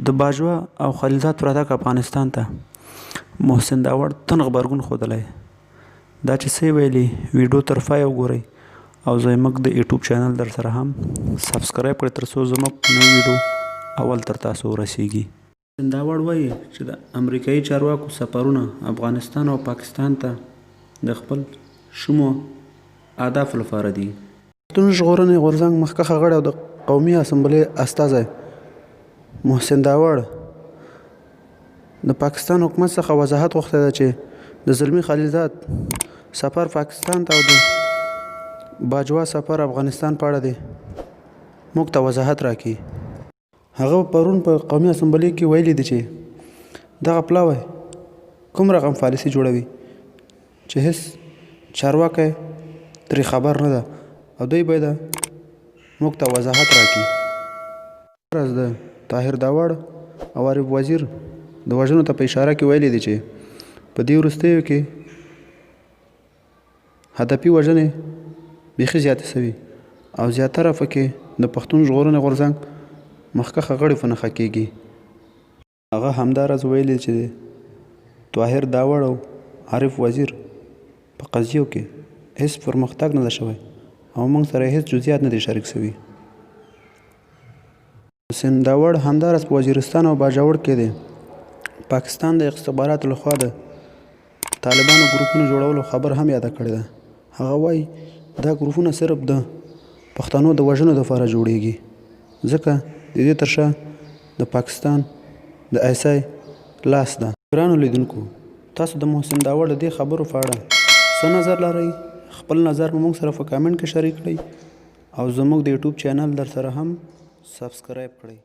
د باجوه او خلیلزاد راتک افغانستان ته محسن داوړ تن غبرګون ښودلی دا چې څه ویلي ویډیو تر پایه وګورئ او زموږ د یوټیوب چینل در سره هم سبسکرایب کړئ تر څو زموږ نوی ویډیو اول تر تاسو ورسیږي. محسن داوړ وایي چې د امریکایي چارواکو سفرونه افغانستان او پاکستان ته د خپل شومو اهدافو لپاره دي. پښتون ژغورنې غورځنګ مخکښه غړی او د قومي اسمبلۍ استازی محسن داوړ د پاکستان حکومت څخه وضاحت غوښتی ده چې د زلمي خلیلزاد سفر پاکستان ته او د باجوه سفر افغانستان په اړه دی موږ ته وضاحت راکړي. هغه پرون په قومي اسمبلۍ کې ویلي دي چې دغه پلاوی کوم رقم پالیسي جوړوي چې هیڅ چارواکی ترې خبر نه ده او دوی باید موږ ته وضاحت راکړي. راز د طاهر داوړ او عارف وزیر د وژنو ته په اشاره کې ویلي دي چې په دې وروستیو کې هدفي وژنې بیخي زیاتې شوي او زیاتره پکې د پښتون ژغورنې غورځنګ مخکښه غړي په نښه کېږي. هغه همداراز ویلي چې طاهر داوړ او عارف وزیر په قضیو کې هیڅ پرمختګ نه ده شوی او موږ سره هیڅ جزئیات نه دي شریک شوي. محسن داوړ همداراز په وزیرستان او باجوړ کې دی پاکستان د استخباراتو لخوا د طالبانو ګروپونو جوړولو خبر هم یاده کړې ده. هغه وایي دا ګروپونه صرف د پښتنو د وژنو دپاره جوړیږي ځکه د دې تر شا د پاکستان د ایسای لاس ده. ګرانو لیدونکو تاسو د محسن داوړ د دې خبرو په اړه څه نظر لرئ؟ خپل نظر به موږ سره په کامنټ کې شریک کړئ او زموږ د یوټیوب چینل در سره هم سبسکرایب کړئ.